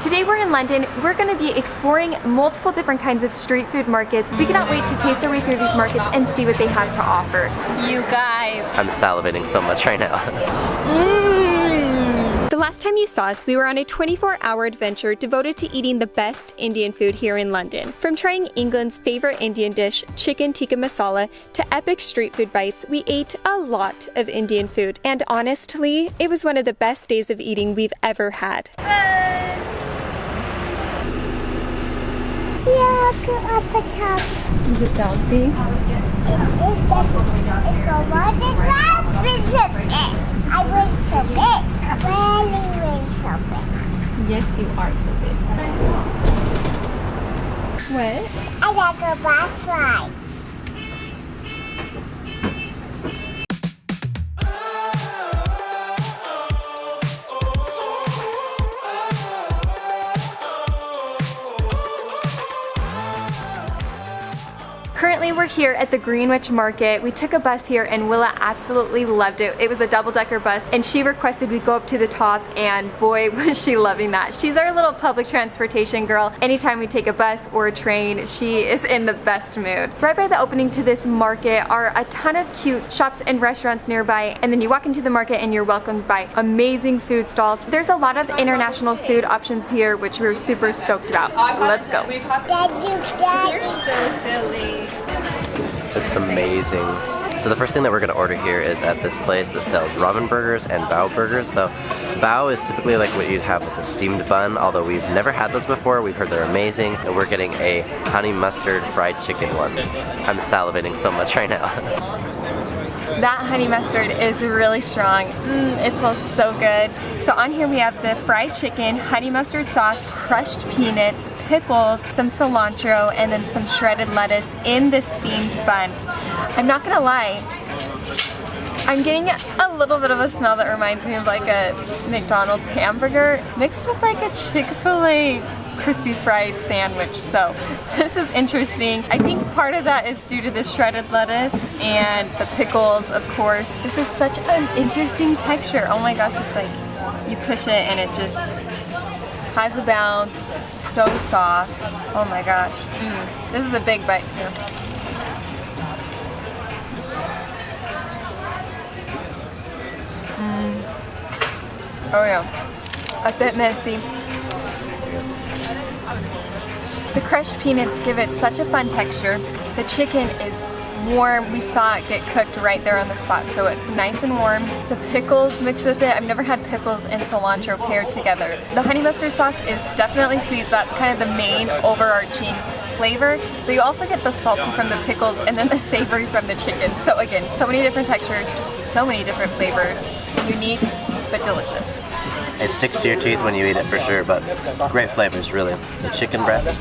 Today we're in London. We're going to be exploring multiple different kinds of street food markets. We cannot wait to taste our way through these markets and see what they have to offer. You guys. I'm salivating so much right now. The last time you saw us, we were on a 24-hour adventure devoted to eating the best Indian food here in London. From trying England's favorite Indian dish, chicken tikka masala, to epic street food bites, we ate a lot of Indian food. And honestly, it was one of the best days of eating we've ever had. Yeah, go up the top. Is it bouncy? It's better. It's go on the ground. It's a bit. I went so big. Really so big. Yes, you are so big. What? I gotta go bus ride. Currently we're here at the Greenwich Market. We took a bus here and Willa absolutely loved it. It was a double-decker bus and she requested we go up to the top, and boy was she loving that. She's our little public transportation girl. Anytime we take a bus or a train, she is in the best mood. Right by the opening to this market are a ton of cute shops and restaurants nearby, and then you walk into the market and you're welcomed by amazing food stalls. There's a lot of international food options here, which we're super stoked about. Let's go. Daddy. So silly. It's amazing. So the first thing that we're going to order here is at this place that sells ramen burgers and bao burgers. So bao is typically like what you'd have with a steamed bun, although we've never had those before. We've heard they're amazing, and we're getting a honey mustard fried chicken one. I'm salivating so much right now. That honey mustard is really strong. It smells so good. So on here we have the fried chicken, honey mustard sauce, crushed peanuts, pickles, some cilantro, and then some shredded lettuce in the steamed bun. I'm not gonna lie, I'm getting a little bit of a smell that reminds me of like a McDonald's hamburger mixed with like a Chick-fil-A crispy fried sandwich. So this is interesting. I think part of that is due to the shredded lettuce and the pickles, of course. This is such an interesting texture. Oh my gosh, it's like you push it and it just has a bounce. It's so soft. Oh my gosh. This is a big bite too. Oh yeah. A bit messy. The crushed peanuts give it such a fun texture. The chicken is warm. We saw it get cooked right there on the spot, so it's nice and warm. The pickles mixed with it. I've never had pickles and cilantro paired together. The honey mustard sauce is definitely sweet. That's kind of the main overarching flavor, but you also get the salty from the pickles and then the savory from the chicken. So again, so many different textures, so many different flavors. Unique, but delicious. It sticks to your teeth when you eat it for sure, but great flavors, really. The chicken breast,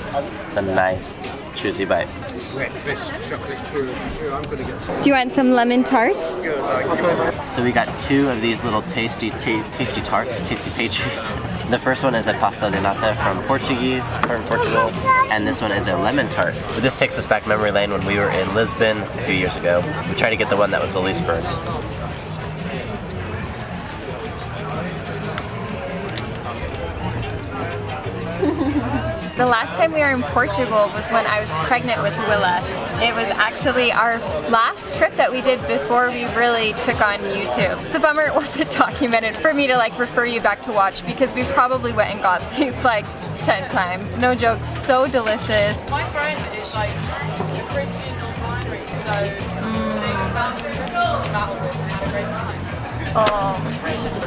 it's a nice, juicy bite. Do you want some lemon tart? So we got two of these little tasty tarts, tasty pastries. The first one is a pasta de nata from Portuguese, from Portugal, and this one is a lemon tart. But this takes us back memory lane when we were in Lisbon a few years ago. We tried to get the one that was the least burnt. The last time we were in Portugal was when I was pregnant with Willa. It was actually our last trip that we did before we really took on YouTube. It's a bummer it wasn't documented for me to like refer you back to watch, because we probably went and got these like 10 times. No joke, so delicious. My friend is like a Christian non-binary, so Oh,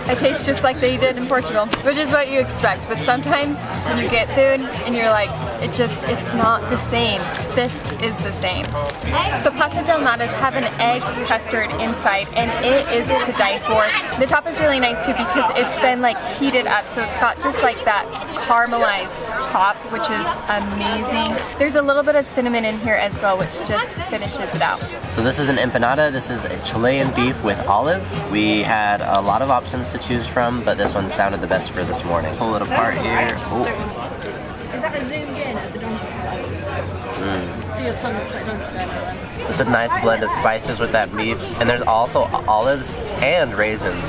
it tastes just like they did in Portugal, which is what you expect. But sometimes you get food and you're like, it's not the same. This is the same. So pasta del natas have an egg custard inside, and it is to die for. The top is really nice too because it's been like heated up, so it's got just like that caramelized top, which is amazing. There's a little bit of cinnamon in here as well, which just finishes it out. So this is an empanada. This is a Chilean beef with olive. We had a lot of options to choose from, but this one sounded the best for this morning. Pull it apart here. Ooh. is that a zoomed in at the donkey? So It's a nice blend of spices with that beef, and there's also olives and raisins.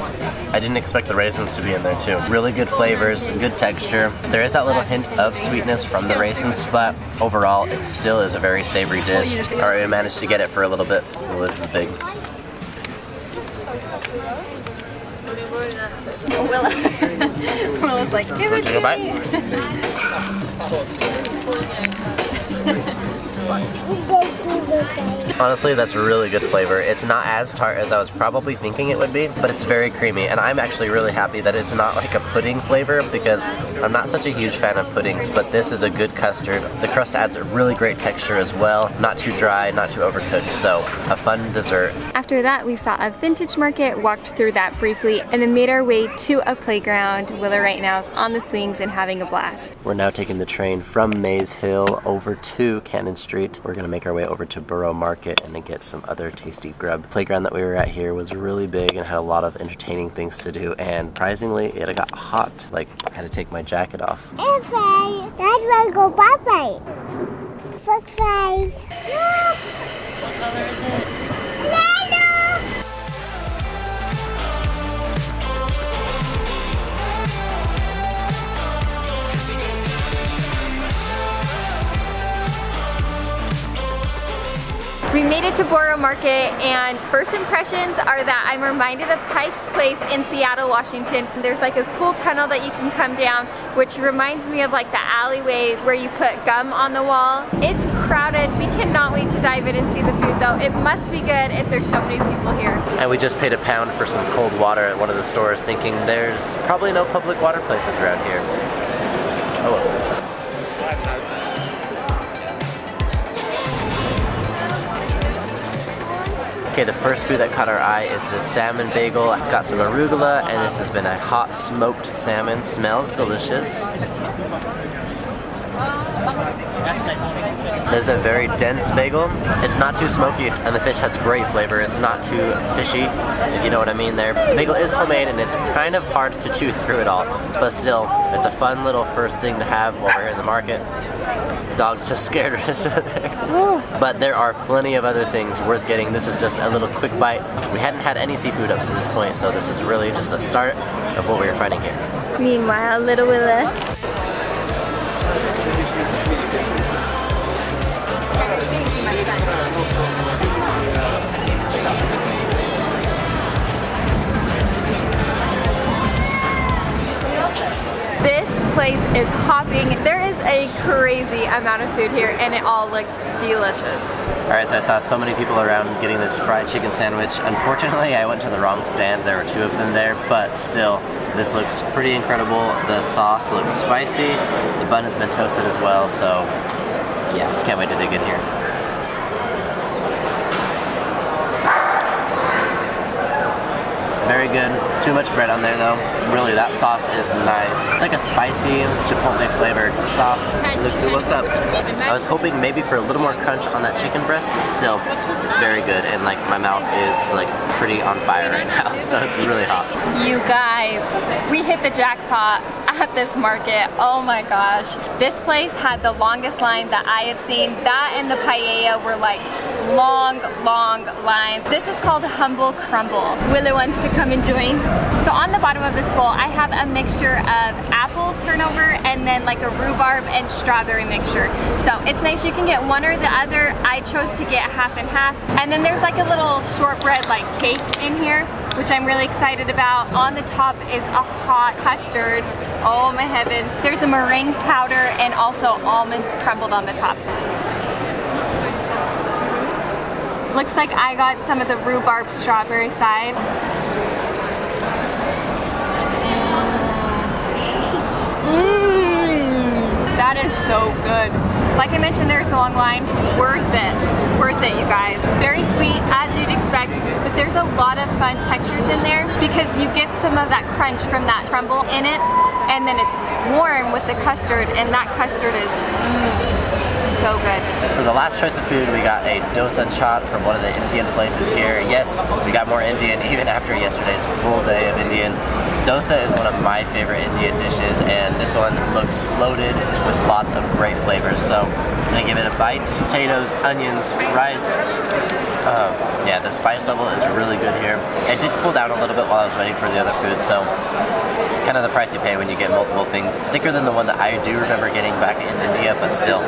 I didn't expect the raisins to be in there too. Really good flavors, good texture. There is that little hint of sweetness from the raisins, but overall it still is a very savory dish. Alright, we managed to get it for a little bit. Well, this is big. Willa. Willa's like, give it Take a to me. Honestly, that's really good flavor. It's not as tart as I was probably thinking it would be, but it's very creamy, and I'm actually really happy that it's not like a pudding flavor because I'm not such a huge fan of puddings, but this is a good custard. The crust adds a really great texture as well. Not too dry, not too overcooked, so a fun dessert. After that, we saw a vintage market, walked through that briefly, and then made our way to a playground. Willa right now is on the swings and having a blast. We're now taking the train from Maze Hill over to Cannon Street. We're gonna make our way over to Borough Market and then get some other tasty grub. The playground that we were at here was really big and had a lot of entertaining things to do, and surprisingly, it got hot. Like, I had to take my jacket off. Okay, that's why I go bye-bye. Fox fly. What color is it? We made it to Borough Market, and first impressions are that I'm reminded of Pike's Place in Seattle, Washington. There's like a cool tunnel that you can come down, which reminds me of like the alleyway where you put gum on the wall. It's crowded. We cannot wait to dive in and see the food though. It must be good if there's so many people here. And we just paid £1 for some cold water at one of the stores, thinking there's probably no public water places around here. Oh well. Okay, the first food that caught our eye is the salmon bagel. It's got some arugula, and this has been a hot smoked salmon. Smells delicious. This is a very dense bagel. It's not too smoky, and the fish has great flavor. It's not too fishy, if you know what I mean there. The bagel is homemade, and it's kind of hard to chew through it all, but still, it's a fun little first thing to have while we're in the market. Dog just scared Risa there. But there are plenty of other things worth getting. This is just a little quick bite. We hadn't had any seafood up to this point, so this is really just a start of what we were finding here. Meanwhile, little Willa. This place is hopping. There is a crazy amount of food here, and it all looks delicious. Alright, so I saw so many people around getting this fried chicken sandwich. Unfortunately, I went to the wrong stand. There were 2 of them there, but still, this looks pretty incredible. The sauce looks spicy. The bun has been toasted as well, so yeah, can't wait to dig in here. Very good. Too much bread on there though. Really, that sauce is nice. It's like a spicy, chipotle flavored sauce. Look up. I was hoping maybe for a little more crunch on that chicken breast, but still, it's very good. And like, my mouth is like pretty on fire right now, so it's really hot. You guys, we hit the jackpot at this market. Oh my gosh. This place had the longest line that I had seen. That and the paella were like long lines. This is called Humble Crumble. Willa wants to come and join. So on the bottom of this bowl, I have a mixture of apple turnover and then like a rhubarb and strawberry mixture. So it's nice, you can get one or the other. I chose to get half and half. And then there's like a little shortbread like cake in here, which I'm really excited about. On the top is a hot custard. Oh my heavens. There's a meringue powder and also almonds crumbled on the top. Looks like I got some of the rhubarb strawberry side. That is so good. Like I mentioned, there's a long line. Worth it, you guys. Very sweet, as you'd expect, but there's a lot of fun textures in there because you get some of that crunch from that crumble in it, and then it's warm with the custard, and that custard is so good. For the last choice of food, we got a dosa chaat from one of the Indian places here. Yes, we got more Indian even after yesterday's full day of Indian. Dosa is one of my favorite Indian dishes, and this one looks loaded with lots of great flavors. So I'm gonna give it a bite. Potatoes, onions, rice. Yeah, the spice level is really good here. It did cool down a little bit while I was waiting for the other food, so kind of the price you pay when you get multiple things. Thicker than the one that I do remember getting back in India, but still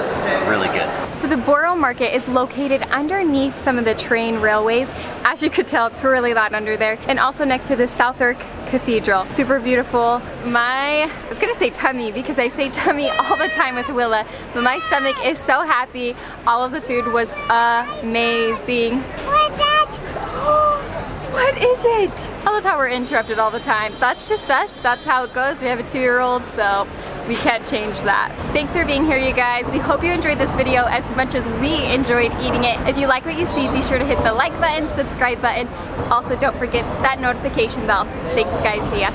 really good. So the Borough Market is located underneath some of the train railways. As you could tell, it's really loud under there. And also next to the Southwark Cathedral. Super beautiful. I was gonna say tummy because I say tummy all the time with Willa, but my stomach is so happy. All of the food was amazing. What's that? What is it? I love how we're interrupted all the time. That's just us. That's how it goes. We have a 2-year-old, so we can't change that. Thanks for being here, you guys. We hope you enjoyed this video as much as we enjoyed eating it. If you like what you see, be sure to hit the like button, subscribe button. Also, don't forget that notification bell. Thanks, guys. See ya.